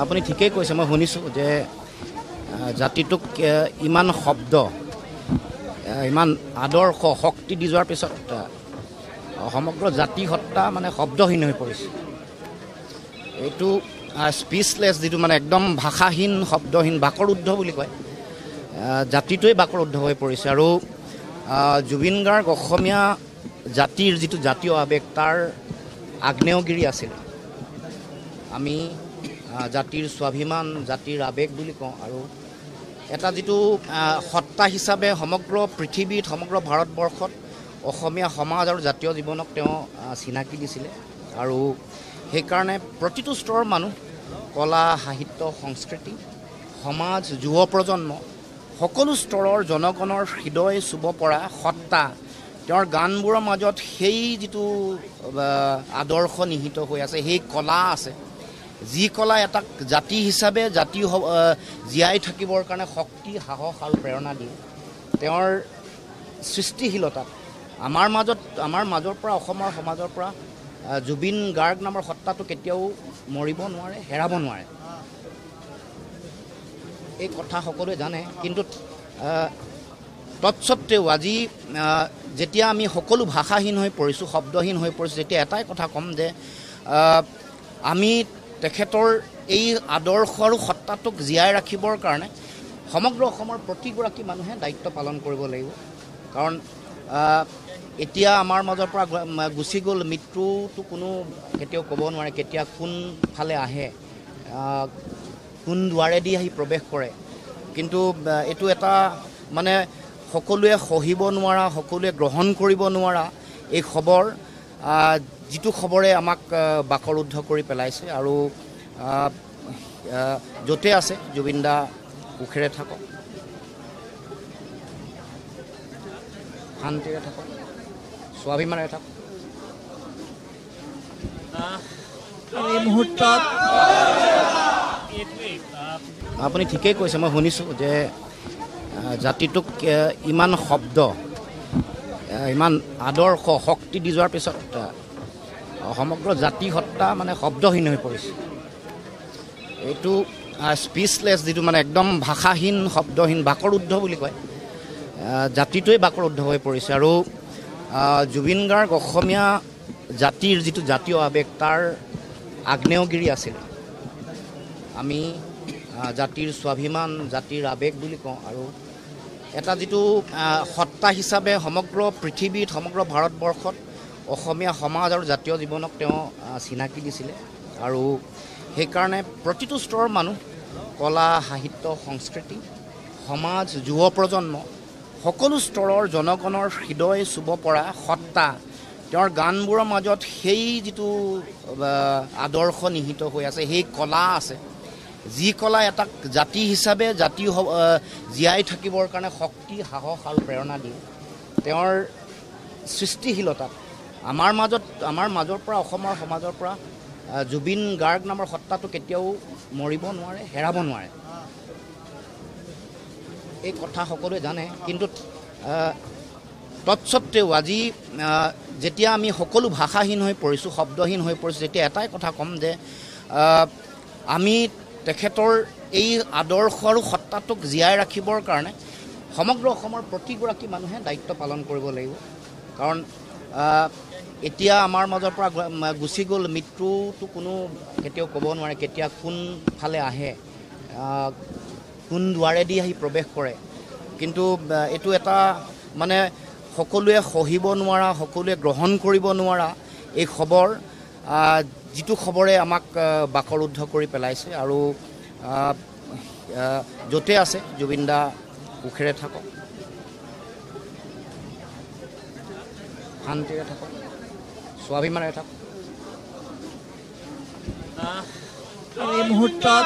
আপুনি ঠিকেই কৈছে। মই শুনিছোঁ যে জাতিটোক ইমান শব্দ, ইমান আদৰ্শ, শক্তি দি যোৱাৰ পিছত সমগ্ৰ জাতি সত্তা মানে শব্দহীন হৈ পৰিছে। এইটো স্পীচলেছ, যিটো মানে একদম ভাষাহীন, শব্দহীন, বাকৰুদ্ধ বুলি কয়। জাতিটোৱে বাকৰুদ্ধ হৈ পৰিছে। আৰু জুবিন গাৰ্গ অসমীয়া জাতিৰ যিটো জাতীয় আৱেগ, তাৰ আগ্নেয়গিৰি আছিল। আমি জাতিৰ স্বাভিমান, জাতিৰ আৱেগ বুলি কওঁ। আৰু এটা যিটো সত্তা হিচাপে সমগ্ৰ পৃথিৱীত, সমগ্ৰ ভাৰতবৰ্ষত অসমীয়া সমাজ আৰু জাতীয় জীৱনক তেওঁ চিনাকি দিছিলে। আৰু সেইকাৰণে প্ৰতিটো স্তৰৰ মানুহ, কলা, সাহিত্য, সংস্কৃতি, সমাজ, যুৱ প্ৰজন্ম, সকলো স্তৰৰ জনগণৰ হৃদয় চুব পৰা সত্তা, তেওঁৰ গানবোৰৰ মাজত সেই যিটো আদৰ্শ নিহিত হৈ আছে, সেই কলা আছে, যি কলা এটাক জাতি হিচাপে জীয়াই থাকিবৰ কাৰণে শক্তি, সাহস আৰু প্ৰেৰণা দিয়ে। তেওঁৰ সৃষ্টিশীলতাত আমাৰ মাজৰ পৰা, অসমৰ সমাজৰ পৰা জুবিন গাৰ্গ নামৰ সত্তাটো কেতিয়াও মৰিব নোৱাৰে, হেৰাব নোৱাৰে। এই কথা সকলোৱে জানে। কিন্তু তৎসত্ত্বেও আজি যেতিয়া আমি সকলো ভাষাহীন হৈ পৰিছোঁ, শব্দহীন হৈ পৰিছোঁ, তেতিয়া এটাই কথা ক'ম যে আমি তেখেতৰ এই আদৰ্শ আৰু সত্তাটোক জীয়াই ৰাখিবৰ কাৰণে সমগ্ৰ অসমৰ প্ৰতিগৰাকী মানুহে দায়িত্ব পালন কৰিব লাগিব। কাৰণ এতিয়া আমাৰ মাজৰ পৰা গুচি গ'ল, মৃত্যুটো কোনো কেতিয়াও ক'ব নোৱাৰে কেতিয়া কোনফালে আহে, কোন দুৱাৰেদি আহি প্ৰৱেশ কৰে। কিন্তু এইটো এটা মানে সকলোৱে সহিব নোৱাৰা, সকলোৱে গ্ৰহণ কৰিব নোৱাৰা এই খবৰ, যিটো খবৰে আমাক বাকৰুদ্ধ কৰি পেলাইছে। আৰু য'তে আছে জুবিন দা সুখেৰে থাকক, শান্তিৰে থাকক, স্বাভিমানেৰে থাকক। এই মুহূৰ্তত আপুনি ঠিকেই কৈছে। মই শুনিছোঁ যে জাতিটোক ইমান শব্দ, ইমান আদৰ্শ, শক্তি দি যোৱাৰ পিছত সমগ্ৰ জাতি সত্তা মানে শব্দহীন হৈ পৰিছে। এইটো স্পীচলেছ, যিটো মানে একদম ভাষাহীন, শব্দহীন, বাকৰুদ্ধ বুলি কয়। জাতিটোৱে বাকৰুদ্ধ হৈ পৰিছে। আৰু জুবিন গাৰ্গ অসমীয়া জাতিৰ যিটো জাতীয় আৱেগ, তাৰ আগ্নেয়গিৰি আছিল। আমি জাতিৰ স্বাভিমান, জাতিৰ আৱেগ বুলি কওঁ। আৰু এটা যিটো সত্তা হিচাপে সমগ্ৰ পৃথিৱীত, সমগ্ৰ ভাৰতবৰ্ষত অসমীয়া সমাজ আৰু জাতীয় জীৱনক তেওঁ চিনাকি দিছিলে। আৰু সেইকাৰণে প্ৰতিটো স্তৰৰ মানুহ, কলা, সাহিত্য, সংস্কৃতি, সমাজ, যুৱ প্ৰজন্ম, সকলো স্তৰৰ জনগণৰ হৃদয় চুব পৰা সত্তা, তেওঁৰ গানবোৰৰ মাজত সেই যিটো আদৰ্শ নিহিত হৈ আছে, সেই কলা আছে, যি কলা এটাক জাতি হিচাপে জীয়াই থাকিবৰ কাৰণে শক্তি, সাহস আৰু প্ৰেৰণা দিয়ে। তেওঁৰ সৃষ্টিশীলতাত আমাৰ মাজৰ পৰা, অসমৰ সমাজৰ পৰা জুবিন গাৰ্গ নামৰ সত্তাটো কেতিয়াও মৰিব নোৱাৰে, হেৰাব নোৱাৰে। এই কথা সকলোৱে জানে। কিন্তু তৎসত্ত্বেও আজি যেতিয়া আমি সকলো ভাষাহীন হৈ পৰিছোঁ, শব্দহীন হৈ পৰিছোঁ, তেতিয়া এটাই কথা ক'ম যে আমি তেখেতৰ এই আদৰ্শ আৰু সত্তাটোক জীয়াই ৰাখিবৰ কাৰণে সমগ্ৰ অসমৰ প্ৰতিগৰাকী মানুহে দায়িত্ব পালন কৰিব লাগিব। কাৰণ এতিয়া আমাৰ মাজৰ পৰা গুচি গ'ল, মৃত্যুটো কোনো কেতিয়াও ক'ব নোৱাৰে কেতিয়া কোনফালে আহে, কোন দুৱাৰেদি আহি প্ৰৱেশ কৰে। কিন্তু এইটো এটা মানে সকলোৱে সহিব নোৱাৰা, সকলোৱে গ্ৰহণ কৰিব নোৱাৰা এই খবৰ, যিটো খবৰে আমাক বাকৰুদ্ধ কৰি পেলাইছে। আৰু য'তে আছে জুবিন দা সুখেৰে থাকক, শান্তিৰে থাকক, স্বাভিমানেৰে থাকক। এই মুহূৰ্তত